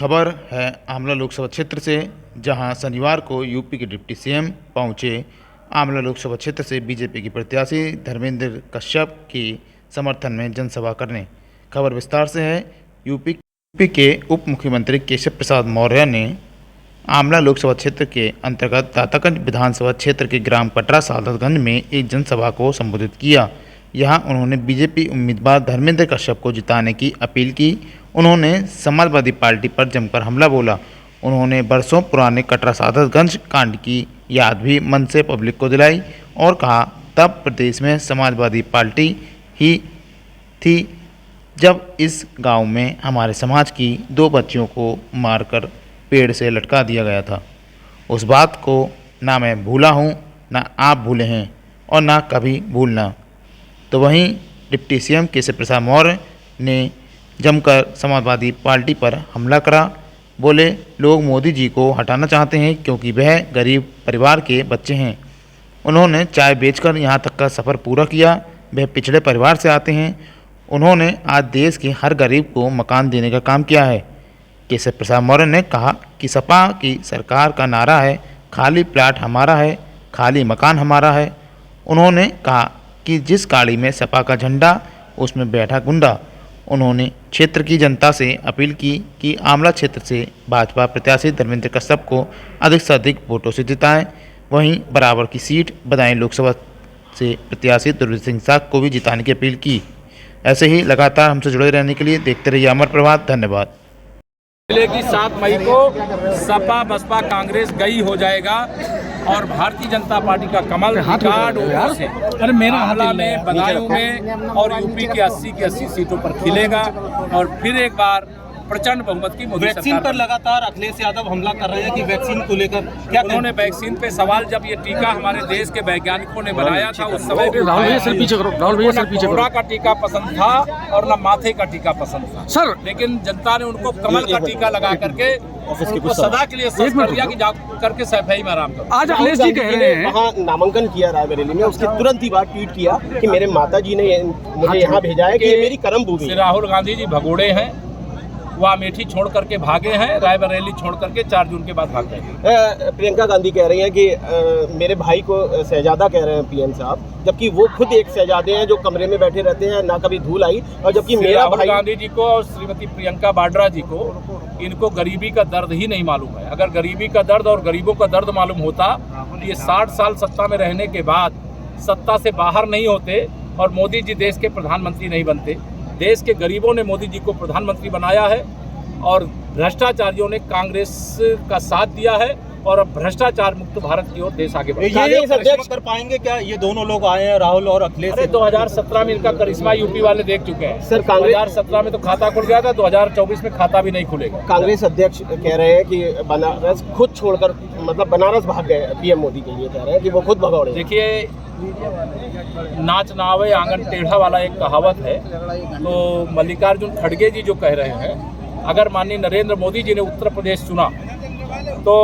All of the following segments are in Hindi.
खबर है आमला लोकसभा क्षेत्र से, जहां शनिवार को यूपी के डिप्टी सीएम पहुंचे आमला लोकसभा क्षेत्र से बीजेपी की प्रत्याशी धर्मेंद्र कश्यप की समर्थन में जनसभा करने। खबर विस्तार से है। यूपी के उप मुख्यमंत्री केशव प्रसाद मौर्य ने आमला लोकसभा क्षेत्र के अंतर्गत दातागंज विधानसभा क्षेत्र के ग्राम कटरा सादतगंज में एक जनसभा को संबोधित किया। यहां उन्होंने बीजेपी उम्मीदवार धर्मेंद्र कश्यप को जिताने की अपील की। उन्होंने समाजवादी पार्टी पर जमकर हमला बोला। उन्होंने बरसों पुराने कटरा सादतगंज कांड की याद भी मन से पब्लिक को दिलाई और कहा, तब प्रदेश में समाजवादी पार्टी ही थी जब इस गांव में हमारे समाज की 2 बच्चियों को मारकर पेड़ से लटका दिया गया था। उस बात को ना मैं भूला हूँ, ना आप भूले हैं और ना कभी भूलना। तो वहीं डिप्टी सीएम केशव प्रसाद मौर्य ने जमकर समाजवादी पार्टी पर हमला करा। बोले, लोग मोदी जी को हटाना चाहते हैं क्योंकि वह गरीब परिवार के बच्चे हैं। उन्होंने चाय बेचकर यहाँ तक का सफ़र पूरा किया। वह पिछड़े परिवार से आते हैं। उन्होंने आज देश के हर गरीब को मकान देने का काम किया है। केशव प्रसाद मौर्य ने कहा कि सपा की सरकार का नारा है, खाली प्लाट हमारा है, खाली मकान हमारा है। उन्होंने कहा कि जिस गाड़ी में सपा का झंडा उसमें बैठा गुंडा। उन्होंने क्षेत्र की जनता से अपील की कि आमला क्षेत्र से भाजपा प्रत्याशी धर्मेंद्र कश्यप को अधिक से अधिक वोटों से जिताएं। वहीं बराबर की सीट बदायूं लोकसभा से प्रत्याशी दुर्जय सिंह साग को भी जिताने की अपील की। ऐसे ही लगातार हमसे जुड़े रहने के लिए देखते रहिए अमर प्रभात। धन्यवाद। जिले की 7 मई को सपा बसपा कांग्रेस गई हो जाएगा और भारतीय जनता पार्टी का कमल रिकॉर्ड वोटों से आमला में, बदायूं में और यूपी के 80 की 80 सीटों पर खिलेगा और फिर एक बार प्रचंड बहुमत की मोदी वैक्सीन पर लगातार अखिलेश यादव हमला कर रहे हैं कि वैक्सीन को लेकर क्या उन्होंने वैक्सीन पे सवाल, जब ये टीका हमारे देश के वैज्ञानिकों ने बनाया था उस समय भी कोरोना का टीका पसंद था और न माथे का टीका पसंद था सर, लेकिन जनता ने उनको कमल का टीका लगा करके उनको सदा के लिए सच कर दिया कि जा करके सफाई में आराम करो। आज अखिलेश जी कह रहे हैं, वहाँ नामांकन किया रायबरेली में, उसके तुरंत ही बाद ट्वीट किया कि मेरे माता जी ने मुझे यहाँ भेजा है कि ये मेरी कर्म भूमि है। राहुल गांधी जी भगोड़े हैं, वह अमेठी छोड़ करके भागे हैं, रायबरेली छोड़ करके 4 जून के बाद भाग जाएंगे। प्रियंका गांधी कह रही हैं कि मेरे भाई को शहजादा कह रहे हैं पीएम साहब, जबकि वो खुद एक शहजादे हैं जो कमरे में बैठे रहते हैं, ना कभी धूल आई। और जबकि मेरा भाई गांधी जी को और श्रीमती प्रियंका वाड्रा जी को, इनको गरीबी का दर्द ही नहीं मालूम है। अगर गरीबी का दर्द और गरीबों का दर्द मालूम होता तो ये 60 साल सत्ता में रहने के बाद सत्ता से बाहर नहीं होते और मोदी जी देश के प्रधानमंत्री नहीं बनते। देश के गरीबों ने मोदी जी को प्रधानमंत्री बनाया है और भ्रष्टाचारियों ने कांग्रेस का साथ दिया है और अब भ्रष्टाचार मुक्त भारत की ओर देश आगे बढ़ रहा है। ये अध्यक्ष कर पाएंगे क्या? ये दोनों लोग आए हैं, राहुल और अखिलेश। 2017 में इनका करिश्मा यूपी वाले देख चुके हैं सर। 2017 में तो खाता खुल गया था, 2024 में खाता भी नहीं खुलेगा। कांग्रेस अध्यक्ष कह रहे हैं कि बनारस खुद छोड़कर, मतलब बनारस भाग गए पीएम मोदी के लिए, कह रहे हैं कि वो खुद भगौड़े। देखिए, नाच ना आवे आंगन टेढ़ा वाला एक कहावत है। तो मल्लिकार्जुन खड़गे जी जो कह रहे हैं, अगर माननीय नरेंद्र मोदी जी ने उत्तर प्रदेश चुना तो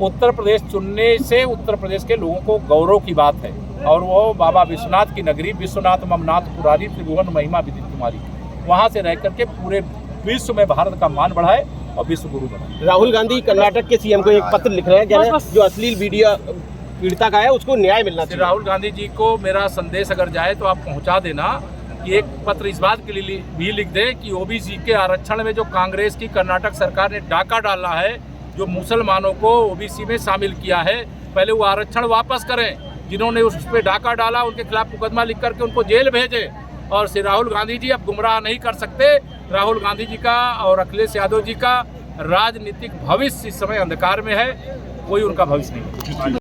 उत्तर प्रदेश चुनने से उत्तर प्रदेश के लोगों को गौरव की बात है और वो बाबा विश्वनाथ की नगरी, विश्वनाथ ममनाथ पुरारी त्रिभुवन महिमा विदित कुमारी, वहाँ से रह करके पूरे विश्व में भारत का मान बढ़ाए और विश्व गुरु बनाए। राहुल गांधी कर्नाटक के सीएम को एक पत्र लिख रहे हैं, जो अश्लील वीडियो पीड़िता का है उसको न्याय मिलना चाहिए। राहुल गांधी जी को मेरा संदेश अगर जाए तो आप पहुँचा देना कि एक पत्र इस बात के लिए भी लिख दे कि ओबीसी के आरक्षण में जो कांग्रेस की कर्नाटक सरकार ने डाका डाला है, जो मुसलमानों को ओबीसी में शामिल किया है, पहले वो आरक्षण वापस करें। जिन्होंने उस पर डाका डाला उनके खिलाफ मुकदमा लिख करके उनको जेल भेजे। और श्री राहुल गांधी जी अब गुमराह नहीं कर सकते। राहुल गांधी जी का और अखिलेश यादव जी का राजनीतिक भविष्य इस समय अंधकार में है, कोई उनका भविष्य नहीं।